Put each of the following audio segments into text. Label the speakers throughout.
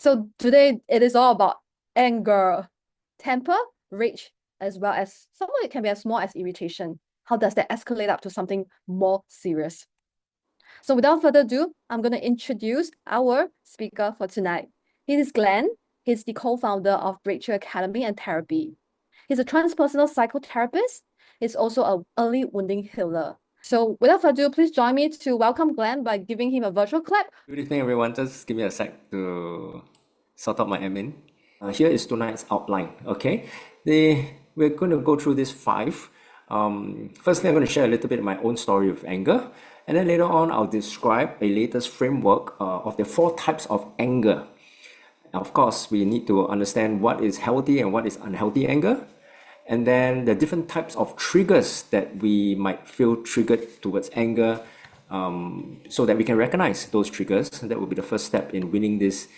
Speaker 1: So today it is all about anger, temper, rage, as well as sometimes it can be as small as irritation. How does that escalate up to something more serious? So without further ado, I'm going to introduce our speaker for tonight. He is Glenn. He's the co-founder of Breakthrough Academy and Therapy. He's a transpersonal psychotherapist. He's also an early wounding healer. So without further ado, please join me to welcome Glenn by giving him a virtual clap.
Speaker 2: Good evening, everyone. Just give me a sec to sort out my admin. Here is tonight's outline. Okay, we're going to go through this five. Firstly, I'm going to share a little bit of my own story with anger, and then later on, I'll describe a latest framework of the four types of anger. Of course, we need to understand what is healthy and what is unhealthy anger, and then the different types of triggers that we might feel triggered towards anger, so that we can recognize those triggers. That will be the first step in winning this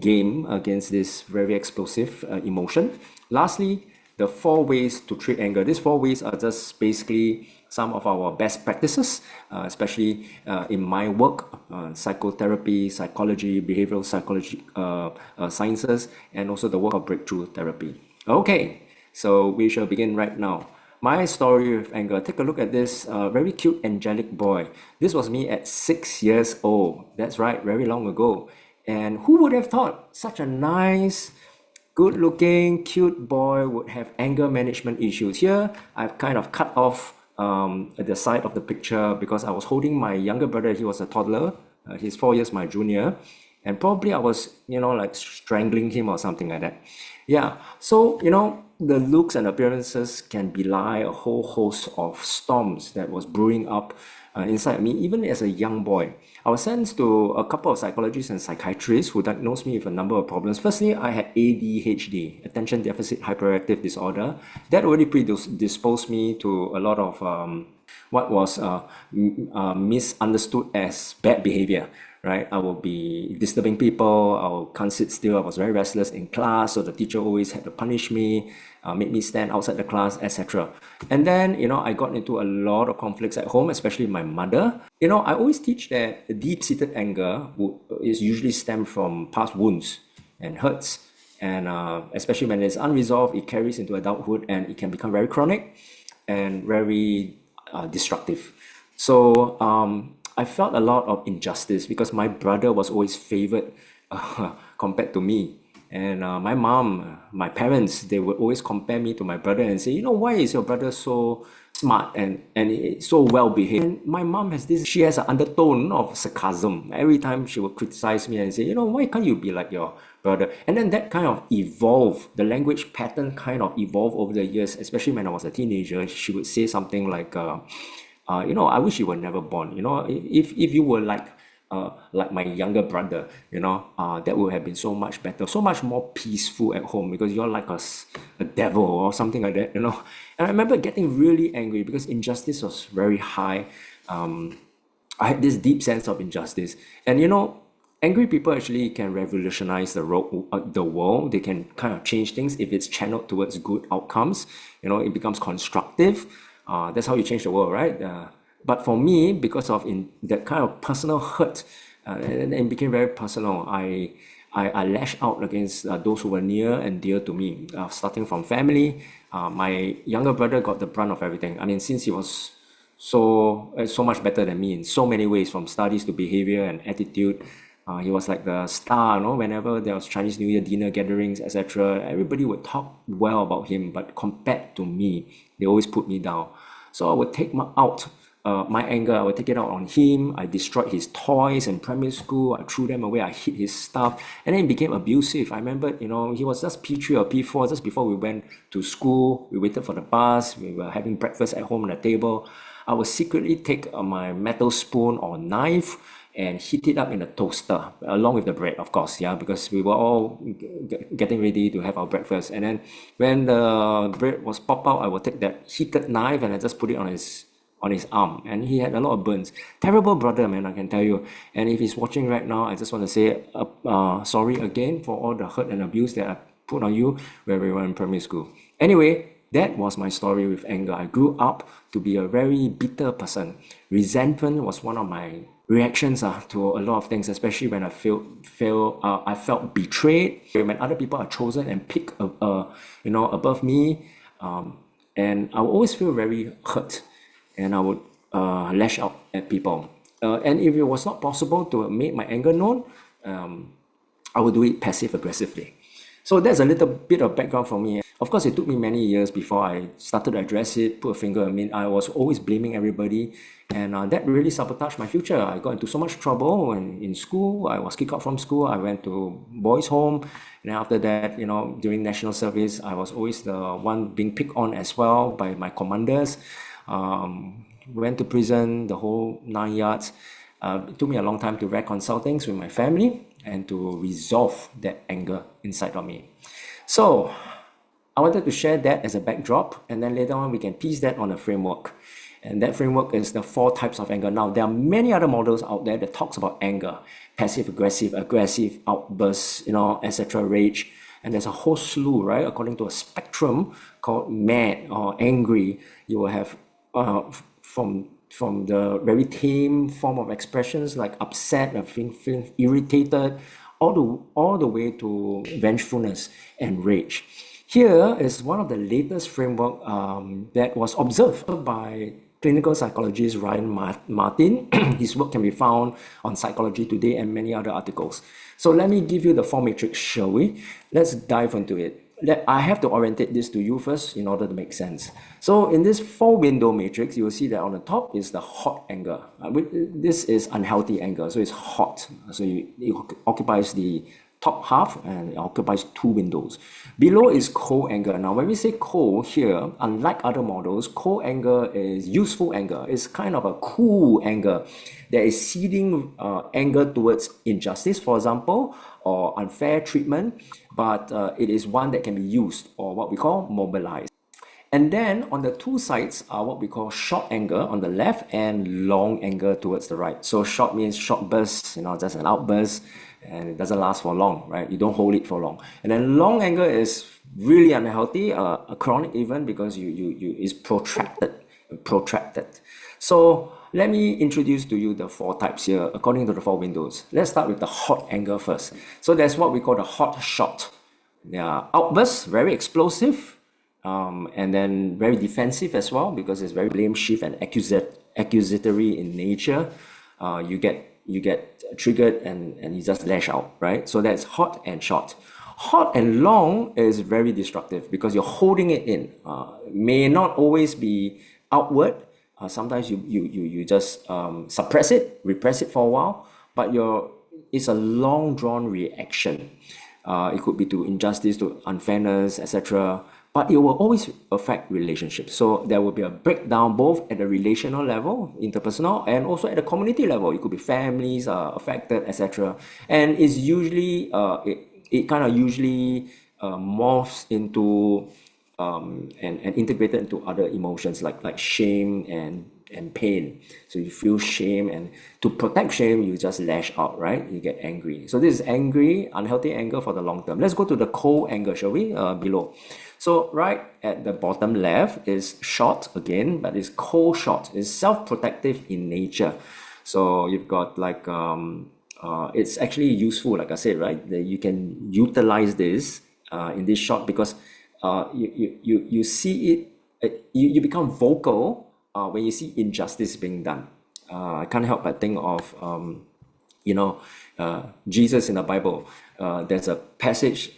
Speaker 2: game against this very explosive emotion. Lastly, the four ways to treat anger. These four ways are just basically some of our best practices, especially in my work, psychotherapy, psychology, behavioral psychology, sciences, and also the work of breakthrough therapy. Okay, so we shall begin right now. My story with anger. Take a look at this very cute, angelic boy. This was me at 6 years old. That's right, very long ago. And who would have thought such a nice, good-looking, cute boy would have anger management issues? Here, I've kind of cut off at the side of the picture because I was holding my younger brother. He was a toddler. He's 4 years my junior. And probably I was, like strangling him or something like that. Yeah, so, the looks and appearances can belie a whole host of storms that was brewing up inside me, even as a young boy. I was sent to a couple of psychologists and psychiatrists who diagnosed me with a number of problems. Firstly, I had ADHD, Attention Deficit Hyperactive Disorder. That already predisposed me to a lot of what was misunderstood as bad behavior. Right, I will be disturbing people. Can't sit still. I was very restless in class, so the teacher always had to punish me, make me stand outside the class, etc. And then, I got into a lot of conflicts at home, especially my mother. I always teach that deep-seated anger is usually stemmed from past wounds and hurts, and especially when it's unresolved, it carries into adulthood and it can become very chronic and very destructive. So I felt a lot of injustice because my brother was always favored compared to me. And my mom, my parents, they would always compare me to my brother and say, why is your brother so smart and so well behaved? And my mom she has an undertone of sarcasm. Every time she would criticize me and say, why can't you be like your brother? And then that kind of evolved, the language pattern kind of evolved over the years, especially when I was a teenager. She would say something like, I wish you were never born. If you were like my younger brother, that would have been so much better, so much more peaceful at home because you're like a devil or something like that. And I remember getting really angry because injustice was very high. I had this deep sense of injustice, and angry people actually can revolutionize the world. They can kind of change things if it's channeled towards good outcomes. It becomes constructive. That's how you change the world, right? But for me, because of that kind of personal hurt, and it became very personal, I lashed out against those who were near and dear to me, starting from family. My younger brother got the brunt of everything. I mean, since he was so much better than me in so many ways, from studies to behavior and attitude. He was like the star, whenever there was Chinese New Year dinner gatherings, etc. Everybody would talk well about him, but compared to me, they always put me down. So I would take my anger, I would take it out on him. I destroyed his toys in primary school. I threw them away. I hid his stuff. And then it became abusive. I remember, he was just P3 or P4, just before we went to school. We waited for the bus. We were having breakfast at home on the table. I would secretly take my metal spoon or knife and heat it up in a toaster along with the bread, of course, yeah, because we were all getting ready to have our breakfast. And then when the bread was popped out, I would take that heated knife and I just put it on his arm, and he had a lot of burns. Terrible brother, man, I can tell you. And if he's watching right now, I just want to say sorry again for all the hurt and abuse that I put on you when we were in primary school. Anyway, that was my story with anger. I grew up to be a very bitter person. Resentment was one of my reactions to a lot of things, especially when I felt betrayed when other people are chosen and picked above me, and I would always feel very hurt, and I would lash out at people. And if it was not possible to make my anger known, I would do it passive aggressively. So that's a little bit of background for me. Of course, it took me many years before I started to address it, put a finger. I mean, I was always blaming everybody, and that really sabotaged my future. I got into so much trouble, and in school, I was kicked out from school. I went to boys' home, and after that, during national service, I was always the one being picked on as well by my commanders. Went to prison, the whole 9 yards. It took me a long time to reconcile things with my family and to resolve that anger inside of me. So I wanted to share that as a backdrop, and then later on we can piece that on a framework. And that framework is the 4 types of anger. Now, there are many other models out there that talks about anger: passive aggressive, aggressive, outbursts, etc., rage. And there's a whole slew, right? According to a spectrum called mad or angry, you will have from the very tame form of expressions like upset, feeling irritated, all the way to vengefulness and rage. Here is one of the latest framework that was observed by clinical psychologist Ryan Martin. His work can be found on Psychology Today and many other articles. So let me give you the 4 matrix, shall we? Let's dive into it. I have to orientate this to you first in order to make sense. So in this 4-window matrix, you will see that on the top is the hot anger. This is unhealthy anger, so it's hot. So it occupies the top half and it occupies 2 windows. Below is cold anger. Now, when we say cold here, unlike other models, cold anger is useful anger. It's kind of a cool anger. There is seeding anger towards injustice, for example, or unfair treatment, but it is one that can be used, or what we call mobilized. And then on the 2 sides are what we call short anger on the left and long anger towards the right. So short means short bursts, just an outburst, and it doesn't last for long, right? You don't hold it for long. And then long anger is really unhealthy, a chronic even, because it's protracted. So let me introduce to you the 4 types here according to the 4 windows. Let's start with the hot anger first. So that's what we call the hot shot. They are outbursts, very explosive, and then very defensive as well, because it's very blame shift and accusatory in nature. You get triggered and you just lash out, right? So that's hot and short. Hot and long is very destructive because you're holding it in. May not always be outward. Sometimes you just suppress it, repress it for a while, but it's a long drawn reaction. It could be to injustice, to unfairness, etc. But it will always affect relationships. So there will be a breakdown both at the relational level, interpersonal, and also at the community level. It could be families affected, etc. And it's usually it kind of usually morphs into and integrated into other emotions like shame and pain. So you feel shame, and to protect shame, you just lash out, right? You get angry. So this is angry, unhealthy anger for the long term. Let's go to the cold anger, shall we? Below. So right at the bottom left is short again, but it's cold short. It's self-protective in nature. So you've got like it's actually useful, like I said, right? That you can utilize this in this shot because you see it, you become vocal when you see injustice being done. I can't help but think of Jesus in the Bible. There's a passage,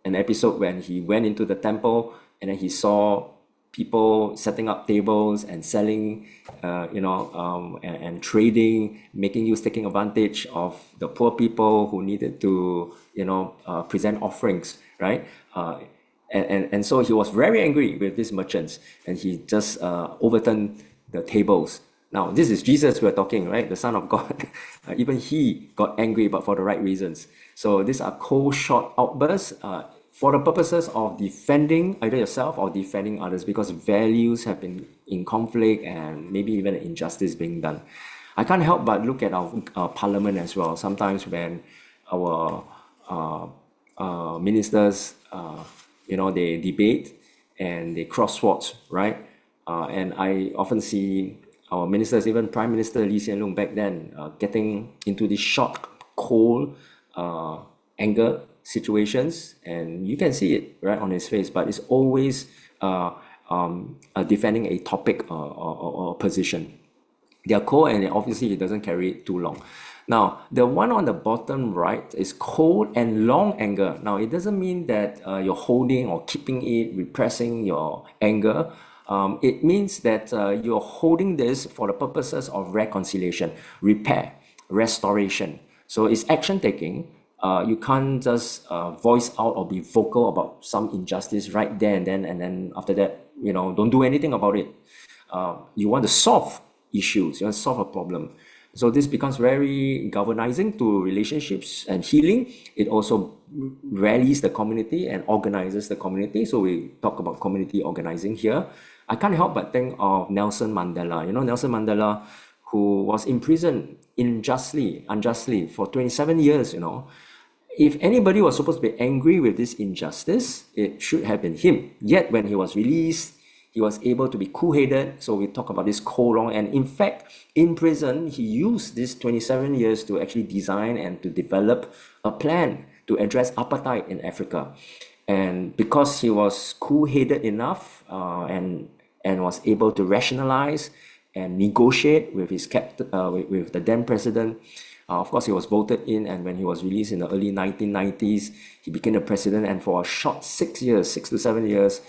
Speaker 2: an episode when he went into the temple and then he saw people setting up tables and selling, and trading, making use, taking advantage of the poor people who needed to, present offerings, right? And so he was very angry with these merchants, and he just overturned the tables. Now, this is Jesus we're talking, right? The Son of God. Even he got angry, but for the right reasons. So these are cold, short outbursts for the purposes of defending either yourself or defending others, because values have been in conflict and maybe even injustice being done. I can't help but look at our parliament as well. Sometimes when our ministers, they debate and they cross swords, right? And I often see our ministers, even Prime Minister Lee Hsien Loong back then, getting into these short, cold, anger situations, and you can see it right on his face, but it's always defending a topic or position. They are cold, and obviously it doesn't carry it too long. Now, the one on the bottom right is cold and long anger. Now, it doesn't mean that you're holding or keeping it, repressing your anger. It means that you're holding this for the purposes of reconciliation, repair, restoration. So it's action taking. You can't just voice out or be vocal about some injustice right there and then after that, don't do anything about it. You want to solve issues, you want to solve a problem. So this becomes very galvanizing to relationships and healing. It also rallies the community and organizes the community. So we talk about community organizing here. I can't help but think of Nelson Mandela. Nelson Mandela, who was imprisoned unjustly for 27 years, If anybody was supposed to be angry with this injustice, it should have been him. Yet when he was released, he was able to be cool-headed. So we talk about this cold long. And in fact, in prison, he used these 27 years to actually design and to develop a plan to address apartheid in Africa. And because he was cool-headed enough and was able to rationalize and negotiate with his with the then president, of course, he was voted in, and when he was released in the early 1990s, he became the president. And for a short 6 to 7 years,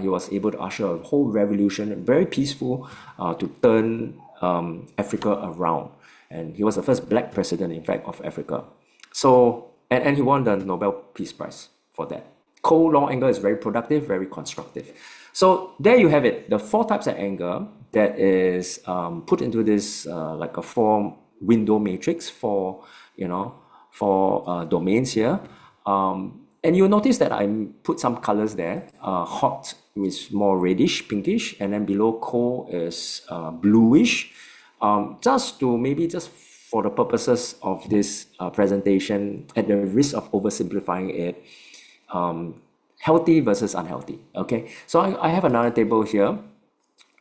Speaker 2: he was able to usher a whole revolution, very peaceful, to turn Africa around. And he was the first black president, in fact, of Africa. So, and he won the Nobel Peace Prize for that. Cold, long anger is very productive, very constructive. So there you have it, the 4 types of anger that is put into this like a 4 window matrix for domains here. And you'll notice that I put some colors there. Hot is more reddish, pinkish, and then below cold is bluish. Just for the purposes of this presentation, at the risk of oversimplifying it, healthy versus unhealthy. Okay, so I have another table here,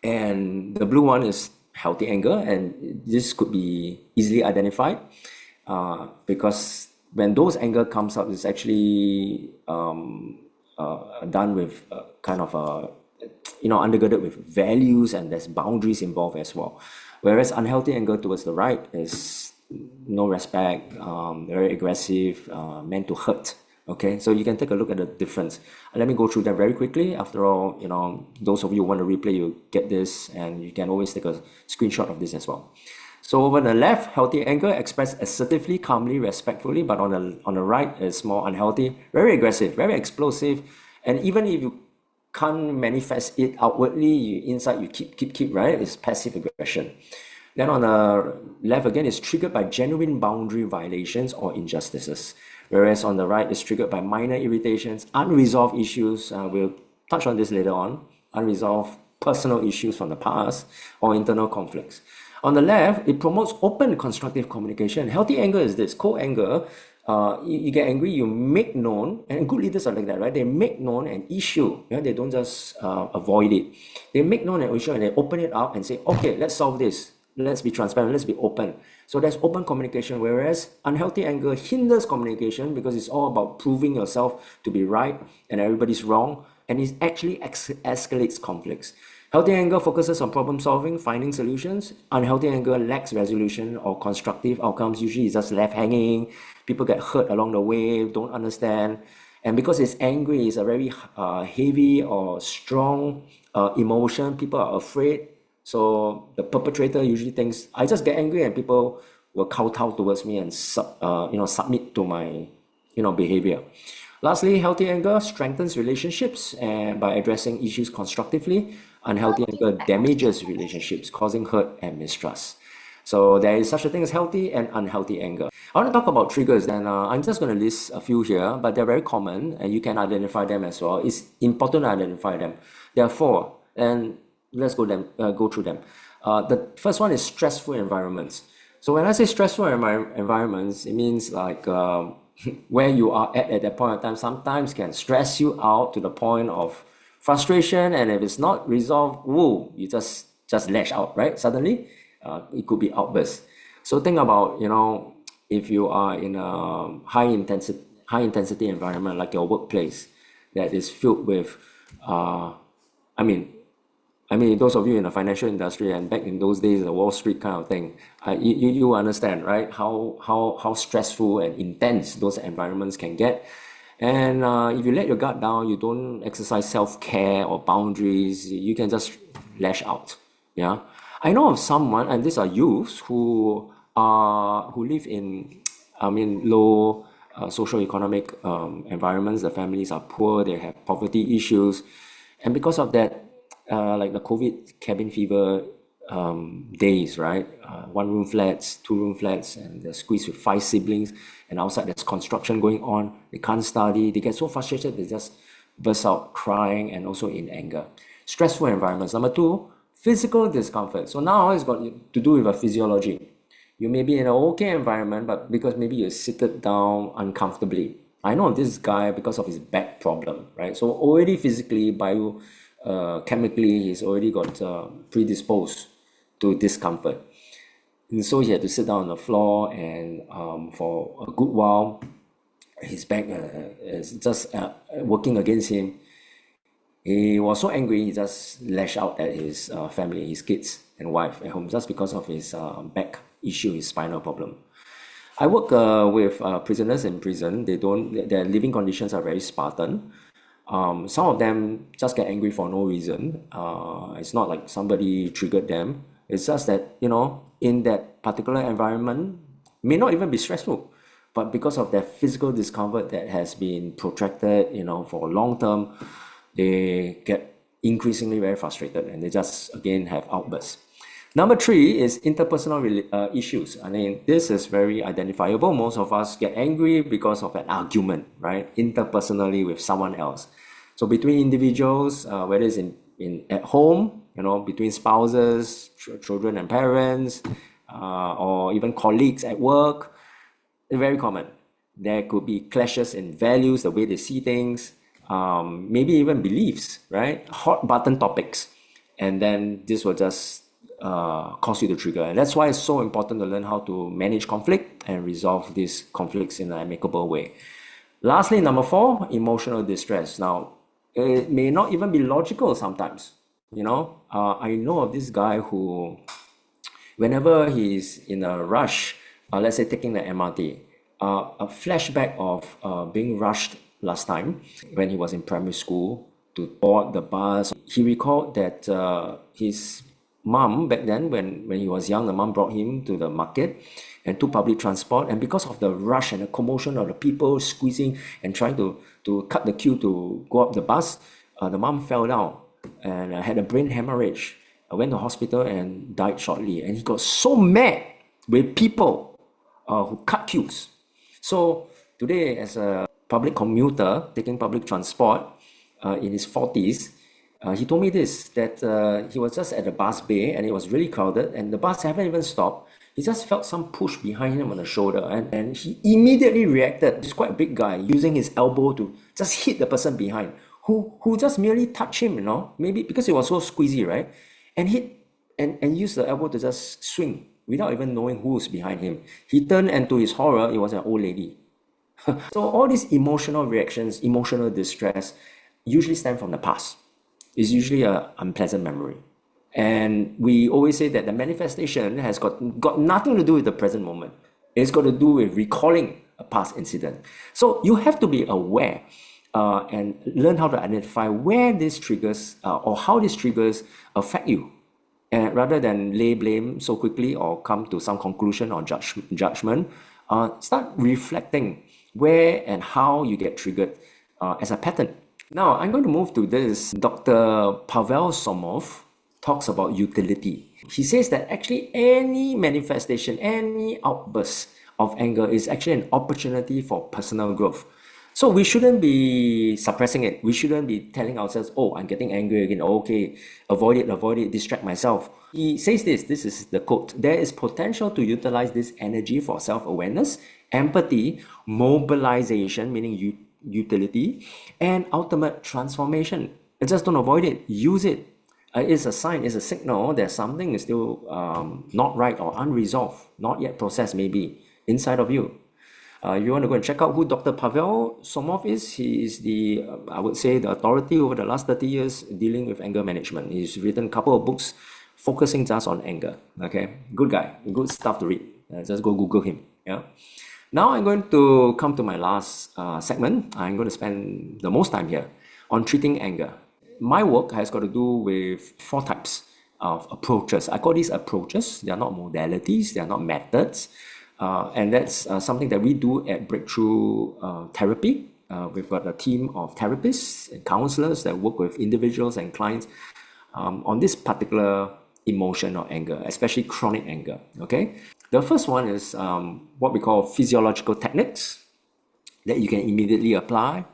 Speaker 2: and the blue one is healthy anger, and this could be easily identified because when those anger comes up, it's actually done with kind of undergirded with values, and there's boundaries involved as well. Whereas unhealthy anger towards the right is no respect, very aggressive, meant to hurt. Okay, so you can take a look at the difference. Let me go through them very quickly. After all, those of you who want to replay, you get this, and you can always take a screenshot of this as well. So over the left, healthy anger expressed assertively, calmly, respectfully, but on the right is more unhealthy, very aggressive, very explosive, and even if you can't manifest it outwardly, inside you keep, right? It's passive aggression. Then on the left again, is triggered by genuine boundary violations or injustices. Whereas on the right, is triggered by minor irritations, unresolved issues. We'll touch on this later on. Unresolved personal issues from the past or internal conflicts. On the left, it promotes open, constructive communication. Healthy anger is this. Cold anger, you get angry, you make known, and good leaders are like that, right? They make known an issue. They don't just avoid it. They make known an issue and they open it up and say, okay, let's solve this. Let's be transparent, let's be open. So there's open communication, whereas unhealthy anger hinders communication because it's all about proving yourself to be right and everybody's wrong, and it actually escalates conflicts. Healthy anger focuses on problem solving, finding solutions. Unhealthy anger lacks resolution or constructive outcomes. Usually it's just left hanging. People get hurt along the way, don't understand. And because it's angry, it's a very heavy or strong emotion. People are afraid. So the perpetrator usually thinks, I just get angry and people will kowtow towards me and submit to my behavior. Lastly, healthy anger strengthens relationships by addressing issues constructively. Unhealthy anger damages relationships, causing hurt and mistrust. So there is such a thing as healthy and unhealthy anger. I want to talk about triggers, and I'm just going to list a few here, but they're very common and you can identify them as well. It's important to identify them. There are 4, and let's go through them. The first one is stressful environments. So when I say stressful environments, it means like where you are at that point of time sometimes can stress you out to the point of frustration, and if it's not resolved, you just just lash out, right? Suddenly, it could be outburst. So think about, if you are in a high intensity environment like your workplace that is filled with, I mean, those of you in the financial industry and back in those days, the Wall Street kind of thing, you understand, right? How stressful and intense those environments can get. And if you let your guard down, you don't exercise self-care or boundaries, you can just lash out. Yeah, I know of someone, and these are youths who live in, low socio-economic environments. The families are poor, they have poverty issues, and because of that, like the COVID cabin fever days, right? One-room flats, two-room flats, and they're squeezed with five siblings, and outside there's construction going on. They can't study. They get so frustrated, they just burst out crying and also in anger. Stressful environments. Number two, physical discomfort. So now it's got to do with a physiology. You may be in an okay environment, but because maybe you're seated down uncomfortably. I know this guy because of his back problem, right? So already physically, chemically, he's already got predisposed to discomfort. And so he had to sit down on the floor, and for a good while, his back is just working against him. He was so angry, he just lashed out at his family, his kids and wife at home, just because of his back issue, his spinal problem. I work with prisoners in prison. Their living conditions are very Spartan. Some of them just get angry for no reason. It's not like somebody triggered them. It's just that, in that particular environment, may not even be stressful, but because of their physical discomfort that has been protracted, for long term, they get increasingly very frustrated, and they just again have outbursts. Number three is interpersonal issues. This is very identifiable. Most of us get angry because of an argument, right? Interpersonally with someone else. So between individuals, whether it's at home, between spouses, children and parents, or even colleagues at work, very common. There could be clashes in values, the way they see things, maybe even beliefs, right? Hot button topics. And then this will just cause you to trigger. And that's why it's so important to learn how to manage conflict and resolve these conflicts in an amicable way. Lastly, number four, emotional distress. Now, it may not even be logical sometimes. I know of this guy who, whenever he's in a rush, let's say taking the MRT, a flashback of being rushed last time when he was in primary school to board the bus. He recalled that his mom, back then when he was young, the mom brought him to the market and to public transport, and because of the rush and the commotion of the people squeezing and trying to cut the queue to go up the bus, the mom fell down and had a brain hemorrhage. Went to hospital and died shortly. And he got so mad with people who cut queues. So today, as a public commuter taking public transport in his 40s, he told me this, that he was just at the bus bay and it was really crowded and the bus haven't even stopped. He just felt some push behind him on the shoulder, and he immediately reacted. He's quite a big guy, using his elbow to just hit the person behind who just merely touched him, maybe because it was so squeezy, right? And hit and used the elbow to just swing without even knowing who's behind him. He turned, and to his horror, it was an old lady. So all these emotional reactions, emotional distress, usually stem from the past. It's usually an unpleasant memory. And we always say that the manifestation has got nothing to do with the present moment. It's got to do with recalling a past incident. So you have to be aware and learn how to identify where these triggers or how these triggers affect you. And rather than lay blame so quickly or come to some conclusion or judgment, start reflecting where and how you get triggered as a pattern. Now, I'm going to move to this. Dr. Pavel Somov talks about utility. He says that actually any manifestation, any outburst of anger is actually an opportunity for personal growth. So we shouldn't be suppressing it. We shouldn't be telling ourselves, oh, I'm getting angry again. Okay, avoid it, distract myself. He says this is the quote: there is potential to utilize this energy for self-awareness, empathy, mobilization, meaning utility, and ultimate transformation. Just don't avoid it, use it. It's a sign, it's a signal that something is still not right or unresolved, not yet processed maybe inside of you. You want to go and check out who Dr. Pavel Somov is. He is the, I would say, the authority over the last 30 years dealing with anger management. He's written a couple of books focusing just on anger. Okay, good guy, good stuff to read. Just go Google him. Yeah. Now I'm going to come to my last segment. I'm going to spend the most time here on treating anger. My work has got to do with 4 types of approaches. I call these approaches. They are not modalities. They are not methods. And that's something that we do at Breakthrough Therapy. We've got a team of therapists and counselors that work with individuals and clients on this particular emotion or anger, especially chronic anger. Okay. The first one is what we call physiological techniques that you can immediately apply.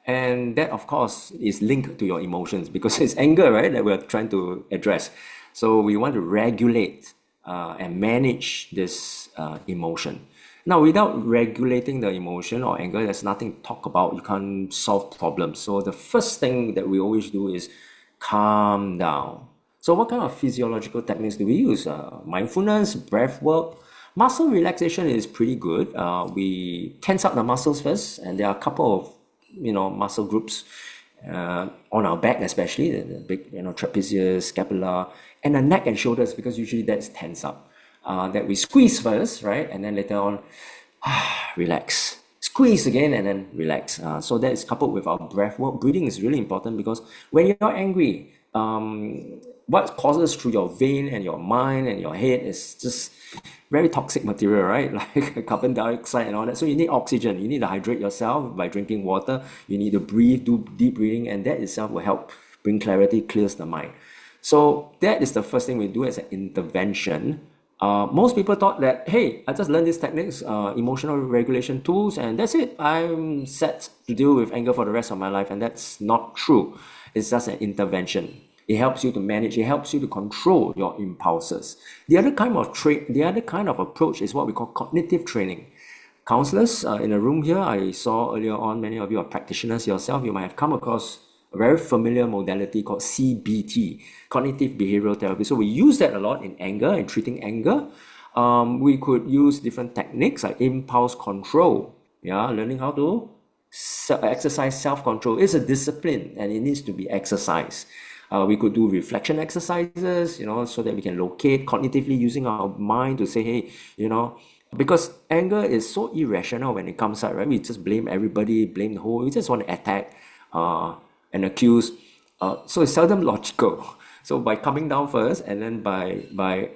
Speaker 2: And that, of course, is linked to your emotions because it's anger, right, that we're trying to address. So we want to regulate and manage this emotion. Now, without regulating the emotion or anger, there's nothing to talk about. You can't solve problems. So the first thing that we always do is calm down. So what kind of physiological techniques do we use? Mindfulness, breath work. Muscle relaxation is pretty good. We tense up the muscles first, and there are a couple of muscle groups on our back, especially the big trapezius, scapula, and the neck and shoulders, because usually that's tense up. That we squeeze first, right, and then later on relax. Squeeze again and then relax. So that is coupled with our breath work. Breathing is really important because when you're angry, what causes through your vein and your mind and your head is just very toxic material, right? Like carbon dioxide and all that. So you need oxygen. You need to hydrate yourself by drinking water. You need to breathe, do deep breathing, and that itself will help bring clarity, clears the mind. So that is the first thing we do as an intervention. Most people thought that, hey, I just learned these techniques, emotional regulation tools, and that's it. I'm set to deal with anger for the rest of my life, and that's not true. It's just an intervention. It helps you to manage. It helps you to control your impulses. The other kind of approach is what we call cognitive training. Counselors in a room here, I saw earlier on, many of you are practitioners yourself. You might have come across a very familiar modality called CBT, cognitive behavioral therapy. So we use that a lot in anger and treating anger. We could use different techniques like impulse control. Yeah, learning how to exercise self-control is a discipline and it needs to be exercised. We could do reflection exercises, so that we can locate cognitively using our mind to say, hey, because anger is so irrational when it comes out, right? We just blame everybody, blame the whole, we just want to attack and accuse. So it's seldom logical. So by coming down first and then by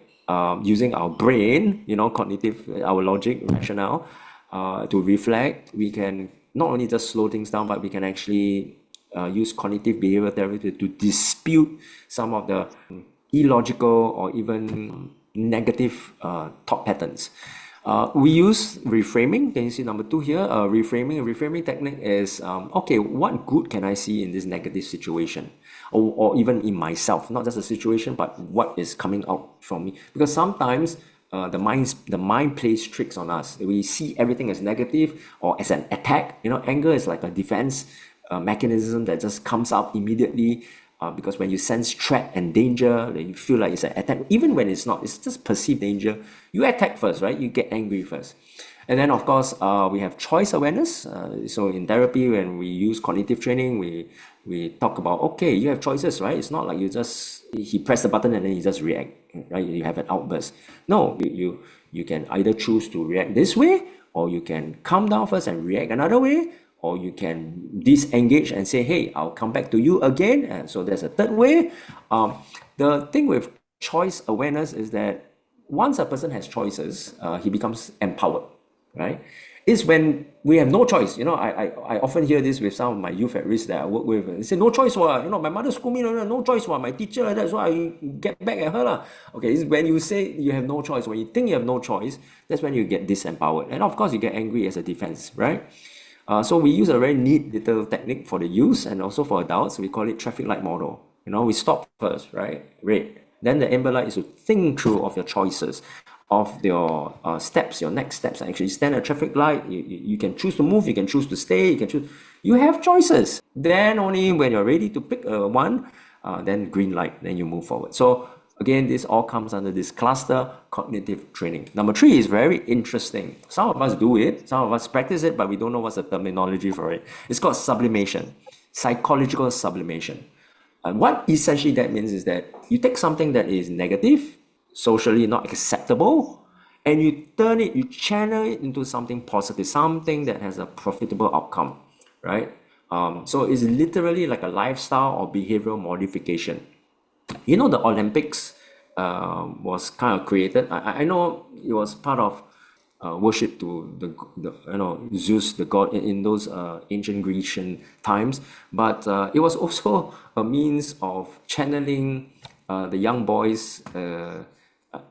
Speaker 2: using our brain, cognitive, our logic, rationale, to reflect, we can not only just slow things down, but we can actually use cognitive behavioral therapy to dispute some of the illogical or even negative thought patterns. We use reframing. Can you see number 2 here? Reframing technique is, okay, what good can I see in this negative situation? Or even in myself, not just a situation, but what is coming out from me. Because sometimes the mind plays tricks on us. We see everything as negative or as an attack. Anger is like a defense mechanism that just comes out immediately because when you sense threat and danger, then you feel like it's an attack. Even when it's not, it's just perceived danger. You attack first, right? You get angry first. And then, of course, we have choice awareness. So in therapy, when we use cognitive training, we talk about, okay, you have choices, right? It's not like he pressed the button and then you just react, right? You have an outburst. No, you can either choose to react this way, or you can calm down first and react another way, or you can disengage and say, hey, I'll come back to you again. And so there's a third way. The thing with choice awareness is that once a person has choices, he becomes empowered, right? It's when we have no choice. I often hear this with some of my youth at risk that I work with. They say, no choice, my mother schooled me, no choice, my teacher, that's why I get back at her. Okay, it's when you say you have no choice, when you think you have no choice, that's when you get disempowered. And of course, you get angry as a defense, right? So we use a very neat little technique for the youth and also for adults. We call it traffic light model. We stop first, right? Red. Then the amber light is to think through of your choices, of your steps, your next steps. Actually, stand at traffic light. You can choose to move. You can choose to stay. You have choices. Then only when you're ready to pick one, then green light, then you move forward. So again, this all comes under this cluster cognitive training. Number 3 is very interesting. Some of us do it, some of us practice it, but we don't know what's the terminology for it. It's called sublimation, psychological sublimation. And what essentially that means is that you take something that is negative, socially not acceptable, and you turn it, you channel it into something positive, something that has a profitable outcome, right? So it's literally like a lifestyle or behavioral modification. You know, the Olympics was kind of created. I know it was part of worship to the Zeus, the god, in those ancient Grecian times. But it was also a means of channeling the young boys'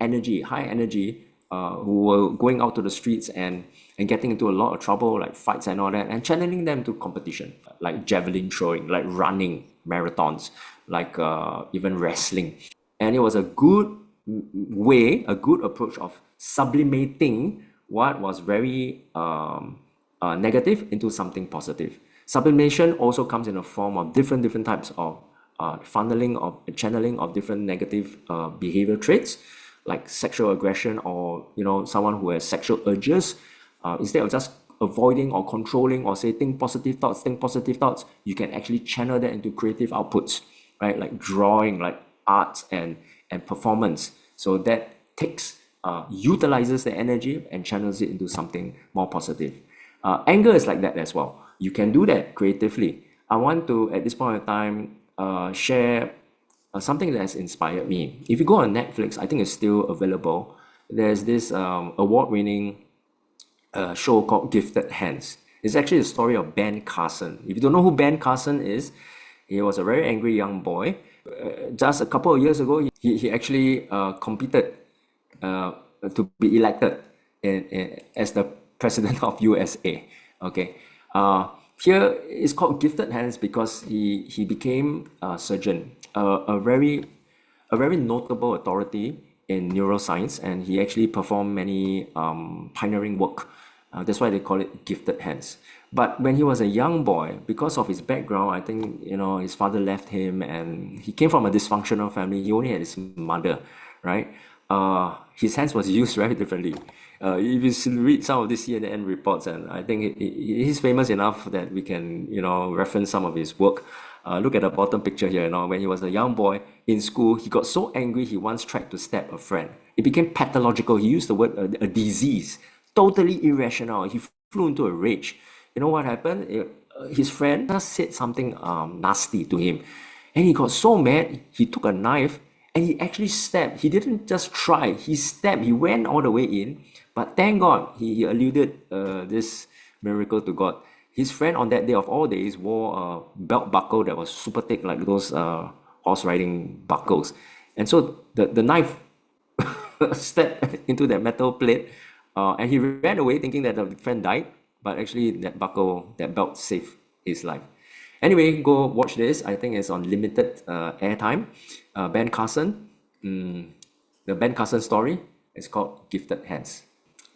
Speaker 2: energy, high energy, who were going out to the streets and getting into a lot of trouble, like fights and all that, and channeling them to competition, like javelin throwing, like running marathons, like even wrestling. And it was a good way, a good approach of sublimating what was very negative into something positive. Sublimation also comes in a form of different types of funneling of channeling of different negative behavior traits, like sexual aggression, or someone who has sexual urges. Instead of just avoiding or controlling or say think positive thoughts, you can actually channel that into creative outputs, right? Like drawing, like arts and performance. So that utilizes the energy and channels it into something more positive. Anger is like that as well. You can do that creatively. I want to, at this point in time, share something that has inspired me. If you go on Netflix, I think it's still available. There's this award-winning show called Gifted Hands. It's actually the story of Ben Carson. If you don't know who Ben Carson is, he was a very angry young boy. Just a couple of years ago, he actually competed to be elected as the president of USA. Okay. Here it's called Gifted Hands because he became a surgeon, a very notable authority in neuroscience, and he actually performed many pioneering work. That's why they call it Gifted Hands. But when he was a young boy, because of his background, I think his father left him, and he came from a dysfunctional family. He only had his mother, right? His hands was used very differently. If you read some of the CNN reports, and I think he's famous enough that we can reference some of his work. Look at the bottom picture here. When he was a young boy in school, he got so angry he once tried to stab a friend. It became pathological. He used the word a disease, totally irrational. He flew into a rage. You know what happened? His friend just said something nasty to him, and he got so mad. He took a knife and he actually stabbed. He didn't just try. He stabbed. He went all the way in. But thank God he alluded this miracle to God. His friend on that day of all days wore a belt buckle that was super thick, like those horse riding buckles. And so the knife stabbed into that metal plate, and he ran away thinking that the friend died, but actually that belt saved his life. Anyway, go watch this. I think it's on limited airtime. Ben Carson, the Ben Carson story is called Gifted Hands.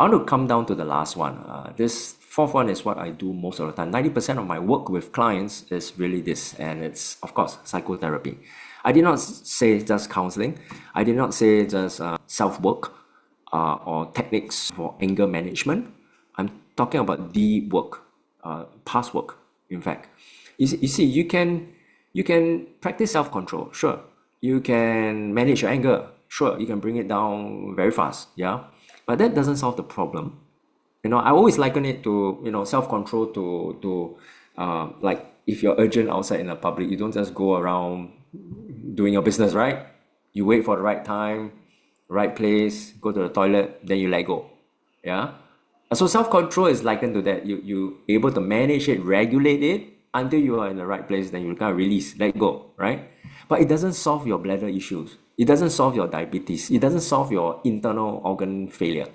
Speaker 2: I want to come down to the last one. This fourth one is what I do most of the time. 90% of my work with clients is really this, and it's, of course, psychotherapy. I did not say just counseling. I did not say just self-work or techniques for anger management. I'm talking about the work, past work, in fact. You see, you can practice self-control, sure. You can manage your anger, sure. You can bring it down very fast, yeah. But that doesn't solve the problem. I always liken it to self-control to like if you're urgent outside in the public, you don't just go around doing your business, right? You wait for the right time, right place, go to the toilet, then you let go, yeah. So self-control is likened to that. You able to manage it, regulate it until you are in the right place, then you kind of release, let go, right? But it doesn't solve your bladder issues. It doesn't solve your diabetes. It doesn't solve your internal organ failure,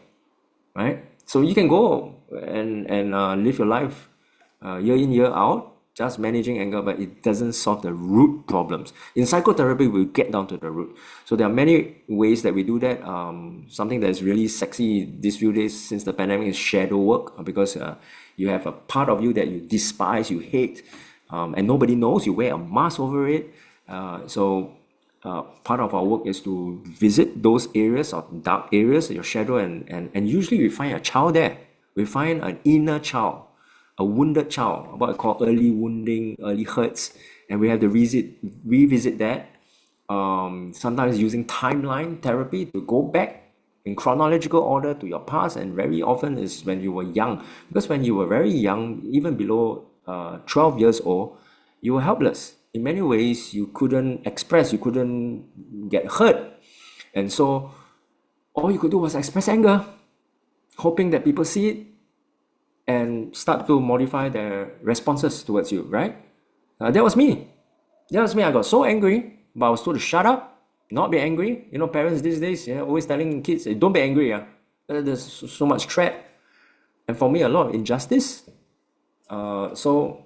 Speaker 2: right? So you can go and live your life year in, year out, just managing anger, but it doesn't solve the root problems. In psychotherapy, we get down to the root. So there are many ways that we do that. Something that is really sexy these few days since the pandemic is shadow work, because you have a part of you that you despise, you hate, and nobody knows. You wear a mask over it. Part of our work is to visit those areas of dark areas, your shadow, and usually we find a child there. We find an inner child, a wounded child, what I call early wounding, early hurts, and we have to revisit that. Sometimes using timeline therapy to go back in chronological order to your past, and very often is when you were young. Because when you were very young, even below 12 years old, you were helpless. In many ways, you couldn't express, you couldn't get hurt. And so all you could do was express anger, hoping that people see it and start to modify their responses towards you, right? That was me. That was me. I got so angry, but I was told to shut up, not be angry. You know, parents these days, always telling kids, "Hey, don't be angry. There's so much threat." And for me, a lot of injustice. So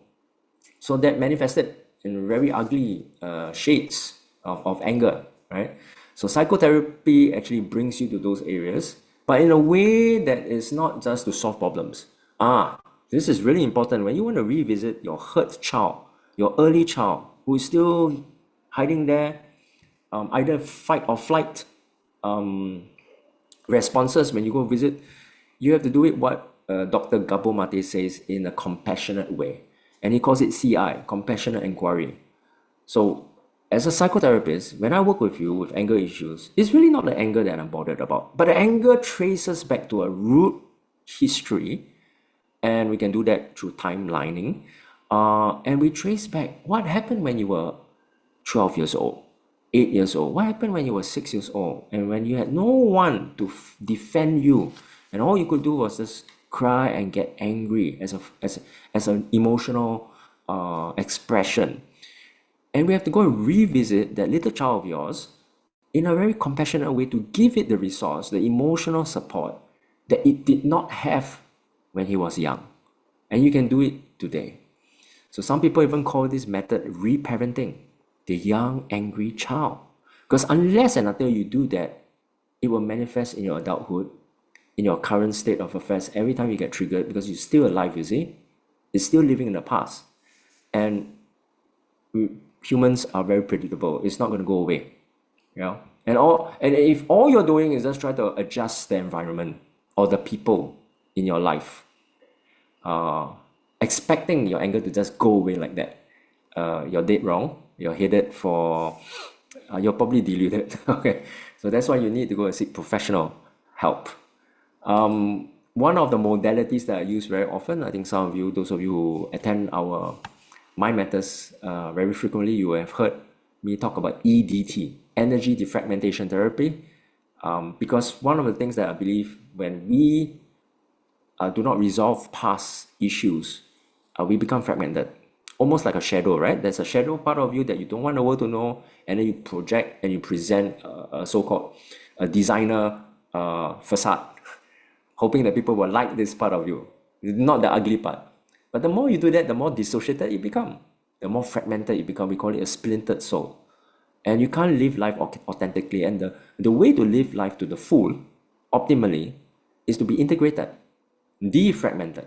Speaker 2: that manifested in very ugly shades of anger, right? So psychotherapy actually brings you to those areas, but in a way that is not just to solve problems. This is really important. When you want to revisit your hurt child, your early child, who is still hiding there, either fight or flight responses when you go visit, you have to do it what Dr. Gabo Mate says in a compassionate way. And he calls it CI, compassionate inquiry. So, as a psychotherapist, when I work with you with anger issues, it's really not the anger that I'm bothered about, but the anger traces back to a root history, and we can do that through timelining. And we trace back what happened when you were 12 years old, 8 years old, what happened when you were 6 years old, and when you had no one to defend you, and all you could do was just cry and get angry as an emotional expression. And we have to go and revisit that little child of yours in a very compassionate way to give it the resource, the emotional support that it did not have when he was young. And you can do it today. So some people even call this method reparenting the young, angry child. Because unless and until you do that, it will manifest in your adulthood, in your current state of affairs, every time you get triggered, because you're still alive, you see. It's still living in the past. And humans are very predictable. It's not going to go away. And if all you're doing is just try to adjust the environment or the people in your life, expecting your anger to just go away like that, you're dead wrong. You're headed for, you're probably deluded. Okay, so that's why you need to go and seek professional help. One of the modalities that I use very often, I think some of you, those of you who attend our Mind Matters very frequently, you have heard me talk about EDT, energy defragmentation therapy, because one of the things that I believe when we do not resolve past issues, we become fragmented, almost like a shadow, right? There's a shadow part of you that you don't want the world to know, and then you project and you present a so-called a designer facade, hoping that people will like this part of you, not the ugly part. But the more you do that, the more dissociated you become, the more fragmented you become. We call it a splintered soul. And you can't live life authentically. And the way to live life to the full, optimally, is to be integrated, defragmented.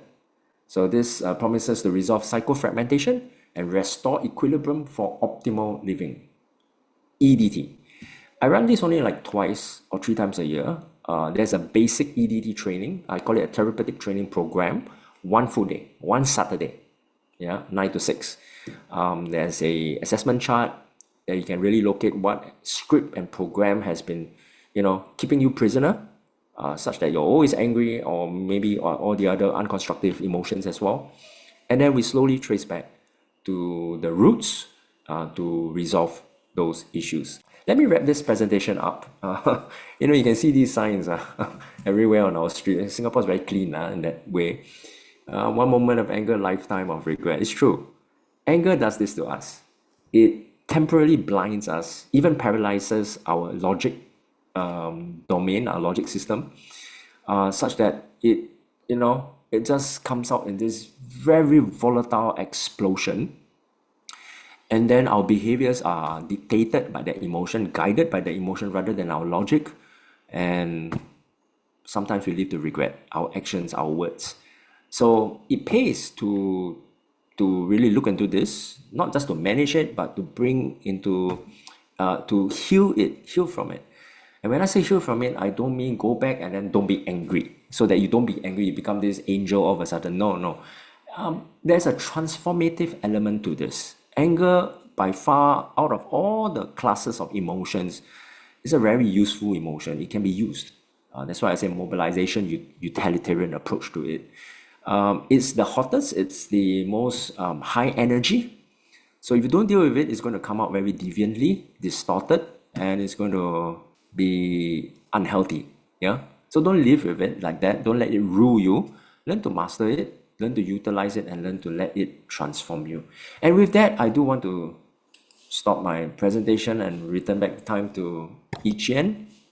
Speaker 2: So this promises to resolve psychofragmentation and restore equilibrium for optimal living. EDT. I run this only like twice or 3 times a year. There's a basic EDT training. I call it a therapeutic training program. 1 full day, 1 Saturday, 9 to 6. There's a assessment chart that you can really locate what script and program has been, keeping you prisoner, such that you're always angry, or maybe all the other unconstructive emotions as well. And then we slowly trace back to the roots to resolve those issues. Let me wrap this presentation up. You can see these signs everywhere on our street. Singapore is very clean in that way. One moment of anger, lifetime of regret. It's true. Anger does this to us. It temporarily blinds us, even paralyzes our logic domain, our logic system, such that it just comes out in this very volatile explosion. And then our behaviors are dictated by that emotion, guided by the emotion rather than our logic. And sometimes we live to regret our actions, our words. So it pays to to really look into this, not just to manage it, but to bring into, to heal from it. And when I say heal from it, I don't mean go back and then don't be angry. So that you don't be angry, you become this angel all of a sudden. No, no. There's a transformative element to this. Anger, by far, out of all the classes of emotions, is a very useful emotion. It can be used. That's why I say mobilization, utilitarian approach to it. It's the hottest, it's the most high energy. So if you don't deal with it, it's going to come out very deviantly, distorted, and it's going to be unhealthy. Yeah. So don't live with it like that. Don't let it rule you. Learn to master it, learn to utilize it, and learn to let it transform you. And with that, I do want to stop my presentation and return back time to Yi Qian